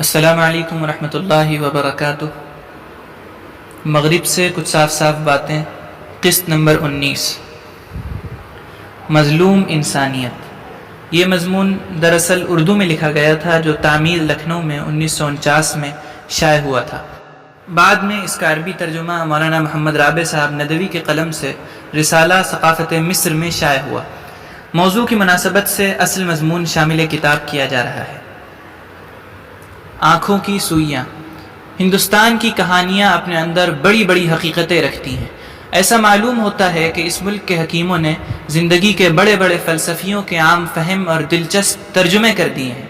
السلام علیکم ورحمۃ اللہ وبرکاتہ۔ مغرب سے کچھ صاف صاف باتیں، قسط نمبر 19، مظلوم انسانیت۔ یہ مضمون دراصل اردو میں لکھا گیا تھا جو تعمیر لکھنؤ میں 1949 میں شائع ہوا تھا۔ بعد میں اس کا عربی ترجمہ مولانا محمد رابع صاحب ندوی کے قلم سے رسالہ ثقافت مصر میں شائع ہوا۔ موضوع کی مناسبت سے اصل مضمون شامل کتاب کیا جا رہا ہے۔ آنکھوں کی سوئیاں۔ ہندوستان کی کہانیاں اپنے اندر بڑی بڑی حقیقتیں رکھتی ہیں۔ ایسا معلوم ہوتا ہے کہ اس ملک کے حکیموں نے زندگی کے بڑے بڑے فلسفیوں کے عام فہم اور دلچسپ ترجمے کر دیے ہیں،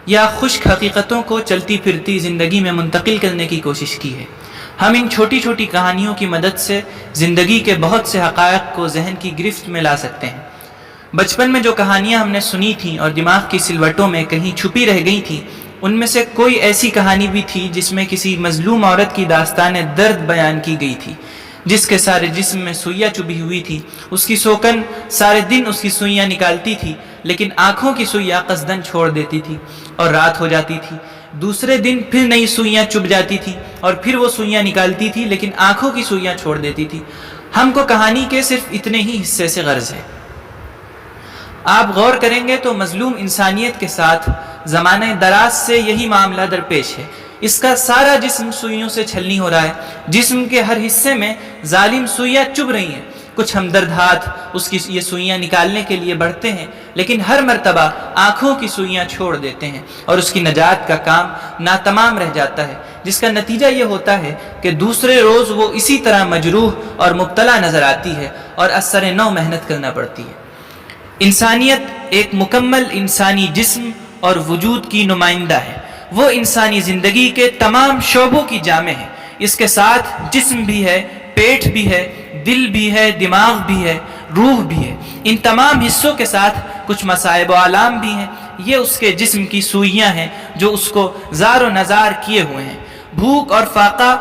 یا خشک حقیقتوں کو چلتی پھرتی زندگی میں منتقل کرنے کی کوشش کی ہے۔ ہم ان چھوٹی چھوٹی کہانیوں کی مدد سے زندگی کے بہت سے حقائق کو ذہن کی گرفت میں لا سکتے ہیں۔ بچپن میں جو کہانیاں ہم نے سنی تھیں اور دماغ کی سلوٹوں میں کہیں چھپی رہ گئی تھیں، ان میں سے کوئی ایسی کہانی بھی تھی جس میں کسی مظلوم عورت کی داستان درد بیان کی گئی تھی، جس کے سارے جسم میں سوئیاں چبھی ہوئی تھی۔ اس کی سوکن سارے دن اس کی سوئیاں نکالتی تھی، لیکن آنکھوں کی سوئیاں قصدن چھوڑ دیتی تھی اور رات ہو جاتی تھی۔ دوسرے دن پھر نئی سوئیاں چبھ جاتی تھی اور پھر وہ سوئیاں نکالتی تھی، لیکن آنکھوں کی سوئیاں چھوڑ دیتی تھی۔ ہم کو کہانی کے صرف اتنے ہی حصے سے غرض ہے۔ آپ غور کریں گے تو مظلوم انسانیت کے ساتھ زمانہ دراز سے یہی معاملہ درپیش ہے۔ اس کا سارا جسم سوئیوں سے چھلنی ہو رہا ہے، جسم کے ہر حصے میں ظالم سوئیاں چبھ رہی ہیں۔ کچھ ہمدرد ہاتھ اس کی یہ سوئیاں نکالنے کے لیے بڑھتے ہیں، لیکن ہر مرتبہ آنکھوں کی سوئیاں چھوڑ دیتے ہیں اور اس کی نجات کا کام ناتمام رہ جاتا ہے، جس کا نتیجہ یہ ہوتا ہے کہ دوسرے روز وہ اسی طرح مجروح اور مبتلا نظر آتی ہے اور اثر نو محنت کرنا پڑتی ہے۔ انسانیت ایک مکمل انسانی جسم اور وجود کی نمائندہ ہے۔ وہ انسانی زندگی کے تمام شعبوں کی جامع ہے۔ اس کے ساتھ جسم بھی ہے، پیٹ بھی ہے، دل بھی ہے، دماغ بھی ہے، روح بھی ہے۔ ان تمام حصوں کے ساتھ کچھ مصائب و آلام بھی ہیں۔ یہ اس کے جسم کی سوئیاں ہیں جو اس کو زار و نزار کیے ہوئے ہیں۔ بھوک اور فاقہ،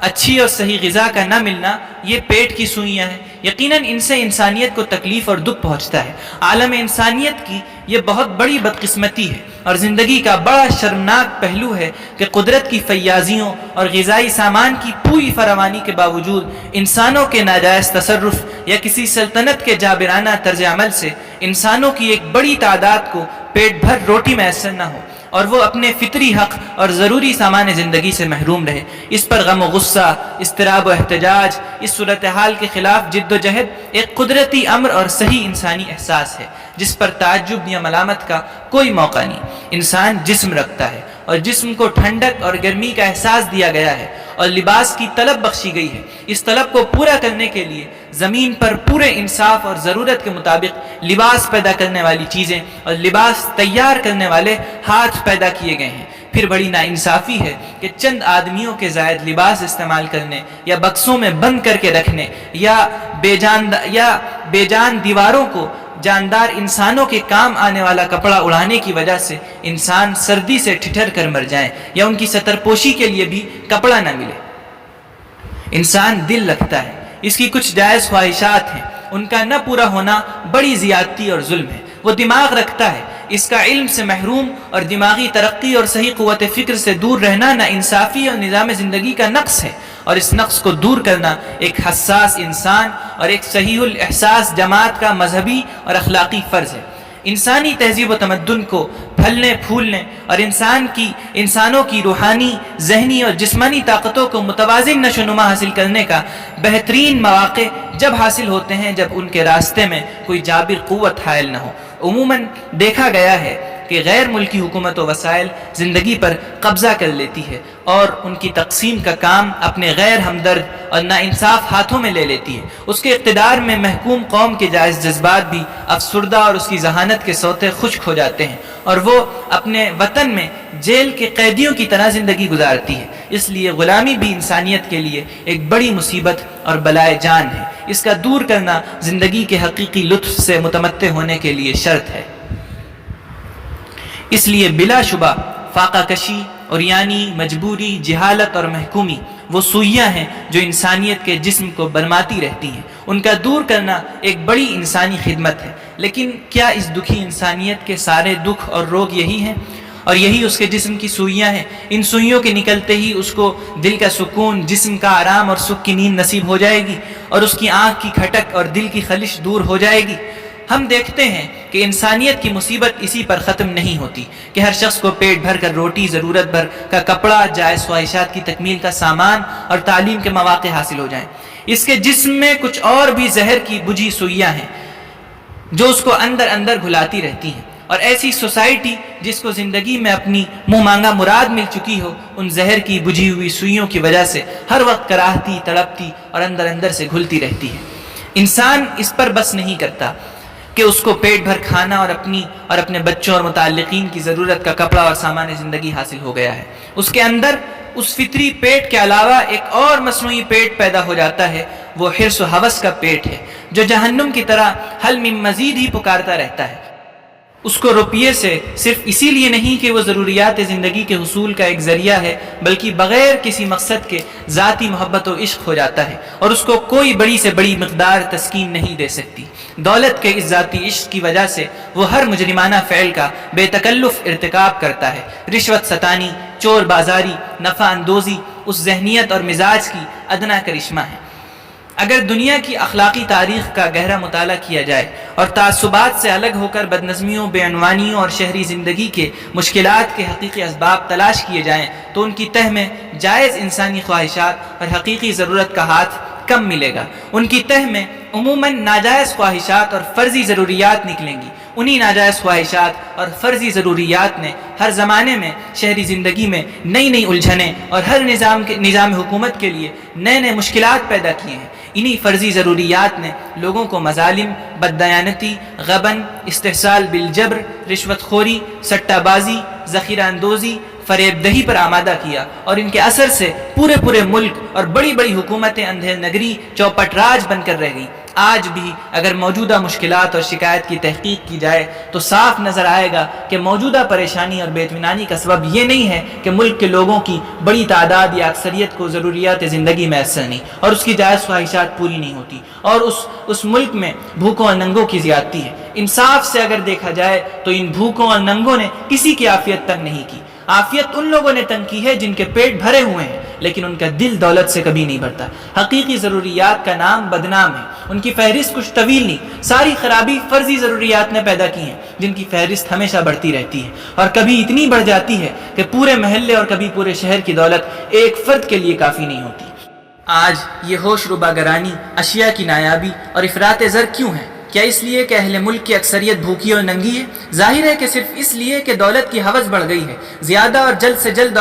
اچھی اور صحیح غذا کا نہ ملنا، یہ پیٹ کی سوئیاں ہیں۔ یقیناً ان سے انسانیت کو تکلیف اور دکھ پہنچتا ہے۔ عالم انسانیت کی یہ بہت بڑی بدقسمتی ہے اور زندگی کا بڑا شرمناک پہلو ہے کہ قدرت کی فیاضیوں اور غذائی سامان کی پوری فراوانی کے باوجود انسانوں کے ناجائز تصرف یا کسی سلطنت کے جابرانہ طرز عمل سے انسانوں کی ایک بڑی تعداد کو پیٹ بھر روٹی میسر نہ ہو اور وہ اپنے فطری حق اور ضروری سامان زندگی سے محروم رہے۔ اس پر غم و غصہ، اضطراب و احتجاج، اس صورتحال کے خلاف جد و جہد ایک قدرتی امر اور صحیح انسانی احساس ہے، جس پر تعجب یا ملامت کا کوئی موقع نہیں۔ انسان جسم رکھتا ہے اور جسم کو ٹھنڈک اور گرمی کا احساس دیا گیا ہے اور لباس کی طلب بخشی گئی ہے۔ اس طلب کو پورا کرنے کے لیے زمین پر پورے انصاف اور ضرورت کے مطابق لباس پیدا کرنے والی چیزیں اور لباس تیار کرنے والے ہاتھ پیدا کیے گئے ہیں۔ پھر بڑی ناانصافی ہے کہ چند آدمیوں کے زائد لباس استعمال کرنے یا بکسوں میں بند کر کے رکھنے یا بے جان دیواروں کو جاندار انسانوں کے کام آنے والا کپڑا اڑانے کی وجہ سے انسان سردی سے ٹھٹر کر مر جائیں یا ان کی سترپوشی کے لیے بھی کپڑا نہ ملے۔ انسان دل رکھتا ہے، اس کی کچھ جائز خواہشات ہیں، ان کا نہ پورا ہونا بڑی زیادتی اور ظلم ہے۔ وہ دماغ رکھتا ہے، اس کا علم سے محروم اور دماغی ترقی اور صحیح قوت فکر سے دور رہنا نا انصافی اور نظام زندگی کا نقص ہے، اور اس نقص کو دور کرنا ایک حساس انسان اور ایک صحیح الاحساس جماعت کا مذہبی اور اخلاقی فرض ہے۔ انسانی تہذیب و تمدن کو پھلنے پھولنے اور انسانوں کی روحانی، ذہنی اور جسمانی طاقتوں کو متوازن نشو و نما حاصل کرنے کا بہترین مواقع جب حاصل ہوتے ہیں جب ان کے راستے میں کوئی جابر قوت حائل نہ ہو۔ عموماً دیکھا گیا ہے کہ غیر ملکی حکومت و وسائل زندگی پر قبضہ کر لیتی ہے اور ان کی تقسیم کا کام اپنے غیر ہمدرد اور ناانصاف ہاتھوں میں لے لیتی ہے۔ اس کے اقتدار میں محکوم قوم کے جائز جذبات بھی افسردہ اور اس کی ذہانت کے سوتے خشک ہو جاتے ہیں اور وہ اپنے وطن میں جیل کے قیدیوں کی طرح زندگی گزارتی ہے۔ اس لیے غلامی بھی انسانیت کے لیے ایک بڑی مصیبت اور بلائے جان ہے۔ اس کا دور کرنا زندگی کے حقیقی لطف سے متمتع ہونے کے لیے شرط ہے۔ اس لیے بلا شبہ فاقہ کشی، عریانی، مجبوری، جہالت اور محکومی وہ سوئیاں ہیں جو انسانیت کے جسم کو برماتی رہتی ہیں۔ ان کا دور کرنا ایک بڑی انسانی خدمت ہے۔ لیکن کیا اس دکھی انسانیت کے سارے دکھ اور روگ یہی ہیں؟ اور یہی اس کے جسم کی سوئیاں ہیں۔ ان سوئیوں کے نکلتے ہی اس کو دل کا سکون، جسم کا آرام اور سکھ کی نیند نصیب ہو جائے گی، اور اس کی آنکھ کی کھٹک اور دل کی خلش دور ہو جائے گی۔ ہم دیکھتے ہیں کہ انسانیت کی مصیبت اسی پر ختم نہیں ہوتی کہ ہر شخص کو پیٹ بھر کر روٹی، ضرورت بھر کا کپڑا، جائز خواہشات کی تکمیل کا سامان اور تعلیم کے مواقع حاصل ہو جائیں۔ اس کے جسم میں کچھ اور بھی زہر کی بجھی سوئیاں ہیں جو اس کو اندر اندر گھلاتی رہتی ہیں، اور ایسی سوسائٹی جس کو زندگی میں اپنی منہ مانگا مراد مل چکی ہو، ان زہر کی بجھی ہوئی سوئیوں کی وجہ سے ہر وقت کراہتی، تڑپتی اور اندر اندر سے گھلتی رہتی ہے۔ انسان اس پر بس نہیں کرتا کہ اس کو پیٹ بھر کھانا اور اپنے بچوں اور متعلقین کی ضرورت کا کپڑا اور سامان زندگی حاصل ہو گیا ہے، اس کے اندر اس فطری پیٹ کے علاوہ ایک اور مصنوعی پیٹ پیدا ہو جاتا ہے، وہ حرص و ہوس کا پیٹ ہے، جو جہنم کی طرح حل من مزید ہی پکارتا رہتا ہے۔ اس کو روپیے سے صرف اسی لیے نہیں کہ وہ ضروریات زندگی کے حصول کا ایک ذریعہ ہے، بلکہ بغیر کسی مقصد کے ذاتی محبت و عشق ہو جاتا ہے، اور اس کو کوئی بڑی سے بڑی مقدار تسکین نہیں دے سکتی۔ دولت کے اس ذاتی عشق کی وجہ سے وہ ہر مجرمانہ فعل کا بے تکلف ارتکاب کرتا ہے۔ رشوت ستانی، چور بازاری، نفع اندوزی اس ذہنیت اور مزاج کی ادنا کرشمہ ہے۔ اگر دنیا کی اخلاقی تاریخ کا گہرا مطالعہ کیا جائے اور تعصبات سے الگ ہو کر بدنظمیوں، بے عنوانیوں اور شہری زندگی کے مشکلات کے حقیقی اسباب تلاش کیے جائیں تو ان کی تہ میں جائز انسانی خواہشات اور حقیقی ضرورت کا ہاتھ کم ملے گا۔ ان کی تہ میں عموماً ناجائز خواہشات اور فرضی ضروریات نکلیں گی۔ انہی ناجائز خواہشات اور فرضی ضروریات نے ہر زمانے میں شہری زندگی میں نئی نئی الجھنیں اور ہر نظام حکومت کے لیے نئے نئے مشکلات پیدا کیے ہیں۔ انہی فرضی ضروریات نے لوگوں کو مظالم، بددیانتی، غبن، استحصال بالجبر، رشوت خوری، سٹہ بازی، ذخیرہ اندوزی، فریب دہی پر آمادہ کیا، اور ان کے اثر سے پورے ملک اور بڑی بڑی حکومتیں اندھیر نگری، چوپٹ راج بن کر رہ گئیں۔ آج بھی اگر موجودہ مشکلات اور شکایت کی تحقیق کی جائے تو صاف نظر آئے گا کہ موجودہ پریشانی اور بے اطمینانی کا سبب یہ نہیں ہے کہ ملک کے لوگوں کی بڑی تعداد یا اکثریت کو ضروریات زندگی میسر نہیں اور اس کی جائز خواہشات پوری نہیں ہوتی، اور اس ملک میں بھوکوں اور ننگوں کی زیادتی ہے۔ انصاف سے اگر دیکھا جائے تو ان بھوکوں اور ننگوں نے کسی کی عافیت تنگ نہیں کی۔ عافیت ان لوگوں نے تنگ کی ہے جن کے پیٹ بھرے ہوئے ہیں لیکن ان کا دل دولت سے کبھی نہیں بھرتا۔ حقیقی ضروریات کا نام بدنام ہے، ان کی فہرست کچھ طویل نہیں، ساری خرابی فرضی ضروریات نے پیدا کی ہیں جن کی فہرست ہمیشہ بڑھتی رہتی ہے، اور کبھی اتنی بڑھ جاتی ہے کہ پورے محلے اور کبھی پورے شہر کی دولت ایک فرد کے لیے کافی نہیں ہوتی۔ آج یہ ہوش ربا گرانی، اشیاء کی نایابی اور افراط زر کیوں ہے؟ کیا اس لیے کہ اہل ملک کی اکثریت بھوکی اور ننگی ہے؟ ظاہر ہے کہ صرف اس لیے کہ دولت کی ہوس بڑھ گئی ہے، زیادہ اور جلد سے جلد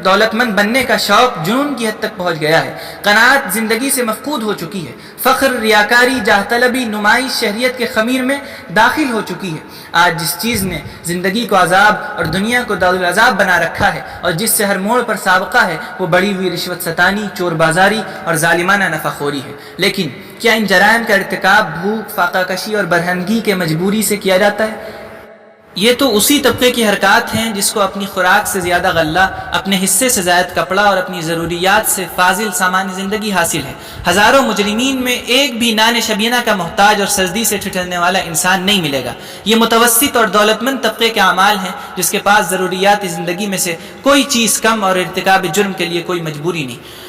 دولت مند بننے کا شوق جنون کی حد تک پہنچ گیا ہے، قناعت زندگی سے مفقود ہو چکی ہے، فخر، ریاکاری، جاہ طلبی، نمائش شہریت کے خمیر میں داخل ہو چکی ہے۔ آج جس چیز نے زندگی کو عذاب اور دنیا کو دارالعذاب بنا رکھا ہے اور جس سے ہر موڑ پر سابقہ ہے، وہ بڑی ہوئی رشوت ستانی، چور بازاری اور ظالمانہ نفع خوری ہے۔ لیکن کیا ان جرائم کا ارتکاب بھوک، فاقہ کشی اور برہنگی کے مجبوری سے کیا جاتا ہے؟ یہ تو اسی طبقے کی حرکات ہیں جس کو اپنی خوراک سے زیادہ غلہ، اپنے حصے سے زائد کپڑا اور اپنی ضروریات سے فاضل سامان زندگی حاصل ہے۔ ہزاروں مجرمین میں ایک بھی نان شبینہ کا محتاج اور سردی سے ٹھٹھرنے والا انسان نہیں ملے گا۔ یہ متوسط اور دولت مند طبقے کے اعمال ہیں جس کے پاس ضروریات زندگی میں سے کوئی چیز کم اور ارتکاب جرم کے لیے کوئی مجبوری نہیں۔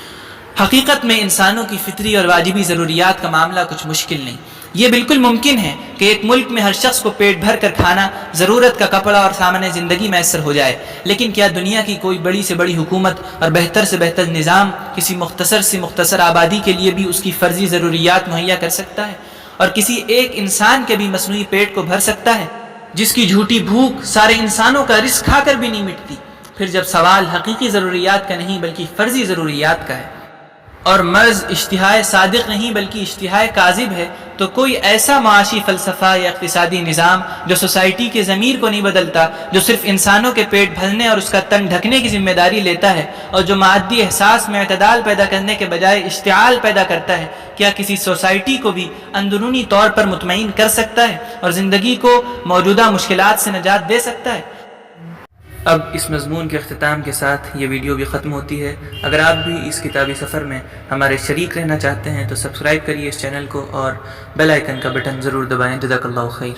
حقیقت میں انسانوں کی فطری اور واجبی ضروریات کا معاملہ کچھ مشکل نہیں۔ یہ بالکل ممکن ہے کہ ایک ملک میں ہر شخص کو پیٹ بھر کر کھانا، ضرورت کا کپڑا اور سامان زندگی میسر ہو جائے، لیکن کیا دنیا کی کوئی بڑی سے بڑی حکومت اور بہتر سے بہتر نظام کسی مختصر سے مختصر آبادی کے لیے بھی اس کی فرضی ضروریات مہیا کر سکتا ہے، اور کسی ایک انسان کے بھی مصنوعی پیٹ کو بھر سکتا ہے، جس کی جھوٹی بھوک سارے انسانوں کا رزق کھا کر بھی نہیں مٹتی؟ پھر جب سوال حقیقی ضروریات کا نہیں بلکہ فرضی ضروریات کا ہے، اور مرض اشتہائے صادق نہیں بلکہ اشتہائے کاذب ہے، تو کوئی ایسا معاشی فلسفہ یا اقتصادی نظام جو سوسائٹی کے ضمیر کو نہیں بدلتا، جو صرف انسانوں کے پیٹ بھرنے اور اس کا تن ڈھکنے کی ذمہ داری لیتا ہے، اور جو مادی احساس میں اعتدال پیدا کرنے کے بجائے اشتعال پیدا کرتا ہے، کیا کسی سوسائٹی کو بھی اندرونی طور پر مطمئن کر سکتا ہے اور زندگی کو موجودہ مشکلات سے نجات دے سکتا ہے؟ اب اس مضمون کے اختتام کے ساتھ یہ ویڈیو بھی ختم ہوتی ہے۔ اگر آپ بھی اس کتابی سفر میں ہمارے شریک رہنا چاہتے ہیں تو سبسکرائب کریے اس چینل کو اور بیل آئیکن کا بٹن ضرور دبائیں۔ جزاک اللہ خیر۔